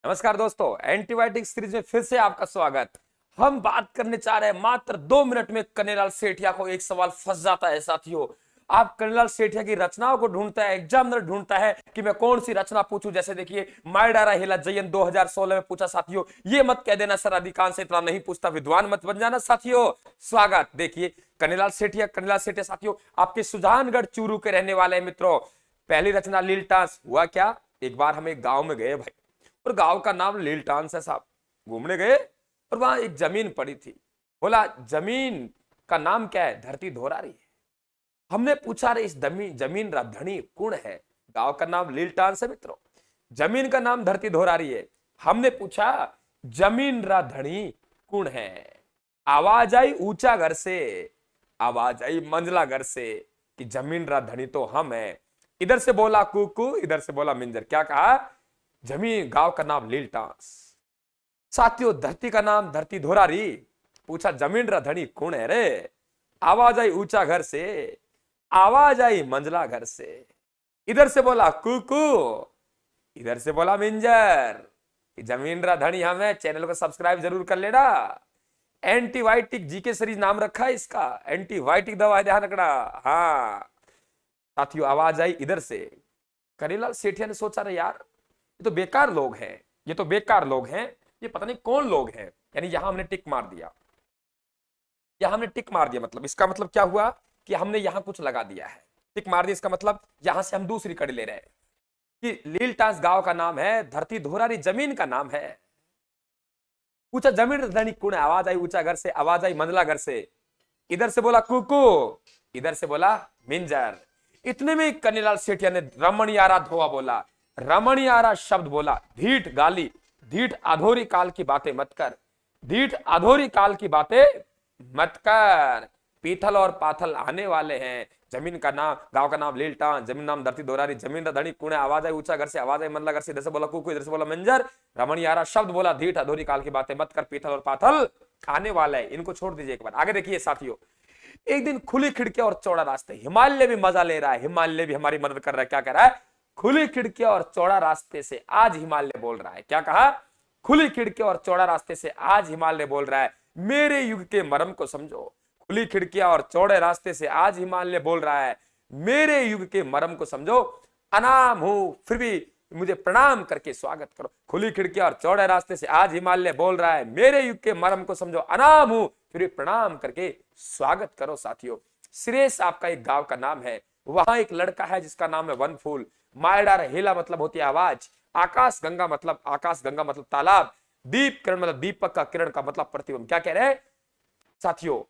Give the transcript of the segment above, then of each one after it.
नमस्कार दोस्तों, antibiotic series में फिर से आपका स्वागत। हम बात करने चाह रहे हैं मात्र 2 मिनट में कन्हैयालाल सेठिया को एक सवाल फंस जाता है साथियों। आप कन्हैयालाल सेठिया की रचनाओं को ढूंढता है, एग्जामिनर ढूंढता है कि मैं कौन सी रचना पूछूं। जैसे देखिए, माय डारा हेला जयन 2016 में पूछा साथियों। ये मत कह देना सर अधिकांश इतना नहीं पूछता, विद्वान मत बन जाना साथियों। स्वागत। देखिए कन्हैयालाल सेठिया साथियों आपके सुजानगढ़ चूरू के रहने वाले मित्रों। पहली रचना लीलटास। हुआ क्या, एक बार हम एक गांव में गए भाई, और गांव का नाम लीलटान है साहब। घूमने गए और वहां एक जमीन पड़ी थी। बोला जमीन का नाम क्या है? धरती धोरारी है। हमने पूछा रे इस जमीन धनी कौन है? गांव का नाम लीलटान से मित्रों, जमीन का नाम धरती धोरारी है। हमने पूछा जमीन रा धनी कौन है? आवाज आई ऊंचा घर से, आवाज आई मंझला घर से कि जमीन रा धनी तो हम है। इधर से बोला कुकू, इधर से बोला मिंजर। क्या कहा? जमीन, गांव का नाम लीलटास। साथियों धरती का नाम धरती धोरारी। पूछा जमीन रा धनी कौन है रे? आवाज आई ऊंचा घर से, आवाज आई मंझला घर से। इधर से बोला कुकू, इधर से बोला मिंजर। जमीन रा धनी हम है। चैनल को सब्सक्राइब जरूर कर लेना। एंटीबायोटिक जीके सीरीज नाम रखा है इसका, एंटीबायोटिक दवा है, ध्यान रखना। हाँ साथियों, आवाज आई इधर से। कन्हैयालाल सेठिया ने सोचा रहे यार, ये तो बेकार लोग हैं, ये तो बेकार लोग हैं, ये पता नहीं कौन लोग हैं। यानी यहां हमने टिक मार दिया, यहां हमने टिक मार दिया। मतलब इसका मतलब क्या हुआ कि हमने यहां कुछ लगा दिया है। टिक मार दिया, इसका मतलब यहां से हम दूसरी कड़ी ले रहे हैं कि लीलटास गांव का नाम है, धरती धोरारी जमीन का नाम है। पूछा जमीन धनी कौन है? आवाज आई ऊंचा घर से, आवाज आई मंदला घर से। इधर से बोला कुकू, इधर से बोला मिंजर। इतने में कन्हैयालाल सेठिया ने रमणियारा धोआ बोला, रमणियारा शब्द बोला। धीठ गाली, धीठ अधोरी काल की बातें मत कर, धीठ अधोरी काल की बातें मत कर। पीथल और पाथल आने वाले हैं। जमीन का नाम, गांव का नाम लीलटान, जमीन नाम धरती दोरारी, जमीन का धनी कुणे। आवाज आई ऊंचा घर से, आवाज आई मंदला घर से। इधर से बोला कुकू, इधर से बोला मंजर। रमणियारा शब्द बोला, धीठ अधोरी काल की बातें मत कर, पीथल और पाथल आने वाला है। इनको छोड़ दीजिए एक बार, आगे देखिए साथियों। एक दिन खुली खिड़कियां और चौड़ा रास्ते। हिमालय भी मजा ले रहा है, हिमालय भी हमारी मदद कर रहा है। क्या कह रहा है? खुली खिड़कियां और चौड़ा रास्ते से आज हिमालय बोल रहा है। क्या कहा? खुली खिड़कियां और चौड़ा रास्ते से आज हिमालय बोल रहा है, मेरे युग के मर्म को समझो। खुली खिड़कियां और चौड़े रास्ते से आज हिमालय बोल रहा है, मेरे युग के मर्म को समझो। अनाम हूं फिर भी मुझे प्रणाम करके स्वागत करो। खुली खिड़कियां और चौड़े रास्ते से आज हिमालय बोल रहा है, मेरे युग के मर्म को समझो। अनाम हूं फिर भी प्रणाम करके स्वागत करो। साथियों श्रेष आपका एक गांव का नाम है, वहां एक लड़का है जिसका नाम है वनफूल। मायडार हेला मतलब होती है आवाज, आकाश गंगा मतलब तालाब, दीप किरण मतलब दीपक का किरण का मतलब प्रतिबिंब। क्या कह रहे हैं साथियों?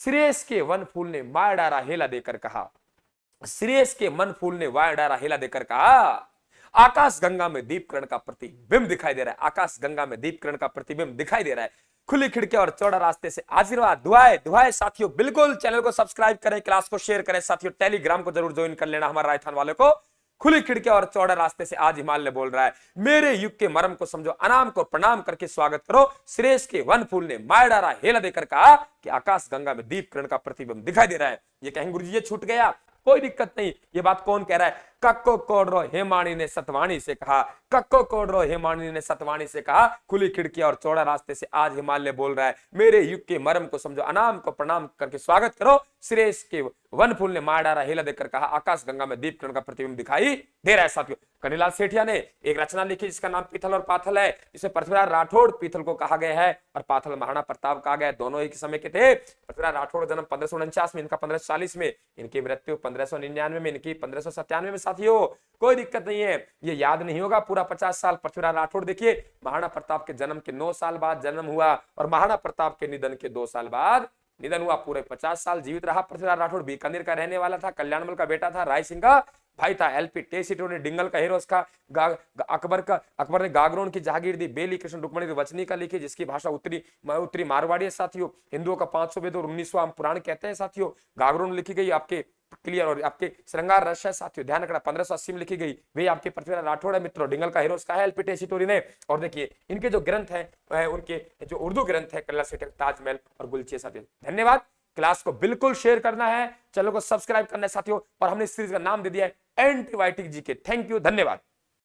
श्रेष के वन फूल ने मायडारा हेला देकर कहा, श्रेष के मन फूल ने वायडारा हेला देकर कहा, आकाश गंगा में दीप किरण का प्रतिबिंब दिखाई दे रहा है, आकाश गंगा में दीप किरण का प्रतिबिंब दिखाई दे रहा है। खुली खिड़कियां और चौड़ा रास्ते से आशीर्वाद, दुआएं दुआएं। साथियों बिल्कुल चैनल को सब्सक्राइब करें, क्लास को शेयर करें। साथियों टेलीग्राम को जरूर ज्वाइन कर लेना हमारे राजस्थान वाले को। खुली खिड़कियां और चौड़े रास्ते से आज हिमालय बोल रहा है, मेरे युग के मर्म को समझो। अनाम को प्रणाम करके स्वागत करो। श्रेष्ठ के वन फूल ने मायडारा हेला देकर कहा कि आकाश गंगा में दीप किरण का प्रतिबिंब दिखाई दे रहा है। ये कहेंगे गुरुजी ये छूट गया, कोई दिक्कत नहीं। ये बात कौन कह रहा है? कक्को कोडरो हेमाणी ने सतवाणी से कहा, कक्को कोडरो हेमाणी ने सतवाणी से कहा, खुली खिड़कियां और चौड़ा रास्ते से आज हिमालय बोल रहा है, मेरे युग के मर्म को समझो। अनाम को प्रणाम करके स्वागत करो। श्रेष्ठ के वन फूल ने मायडारा हेला देकर कहा, आकाश गंगा में दीप किरण का प्रतिबिंब दिखाई दे रहा है। साथियों कन्हैयालाल सेठिया ने एक रचना लिखी जिसका नाम पीथल और पाथल है। इसे पृथ्वीराज राठौड़ पीथल को कहा गया है और पाथल महाराणा प्रताप कहा गया है। दोनों एक समय के थे। पृथ्वीराज राठौड़ जन्म 1549 में, इनका 1540 में, इनकी मृत्यु 1599 में, इनकी 1597 में। साथियों कोई दिक्कत नहीं है, ये याद नहीं होगा पूरा 50 साल। पृथ्वीराज राठौड़ देखिए महाराणा प्रताप के जन्म के 9 साल बाद जन्म हुआ और महाराणा प्रताप के निधन के 2 साल बाद निधन हुआ। पूरे 50 साल जीवित रहा पृथ्वीराज राठौड़। बीकानेर का रहने वाला था, कल्याणमल का बेटा था, राय सिंह का भाई था। एलपी टेसिटो ने डिंगल का हीरो का अकबर ने गागरोन की जहागीर दी। बेली कृष्ण रुक्मणी वचनी का लिखी जिसकी भाषा उत्तरी मारवाड़ी है। साथियों हिंदुओं का 500 वेद और 19वां पुराण कहते हैं। साथियों गागरोन लिखी गई आपके क्लियर और आपके श्रृंगार रस है। साथियों ध्यान रखना 1580 में लिखी गई, वे आपके पृथ्वीराज राठौड़ है मित्रों। डिंगल का हीरो का है एलपी टेसिटोरी ने। और देखिए इनके जो ग्रंथ है, उनके जो उर्दू ग्रंथ है कन्नड़ से ताजमहल और गुलचिया। साथियों धन्यवाद। क्लास को बिल्कुल शेयर करना है, चैनल को सब्सक्राइब करना है साथियों। और हमने इस सीरीज का नाम दे दिया है एंटीबायोटिक जीके। थैंक यू, धन्यवाद।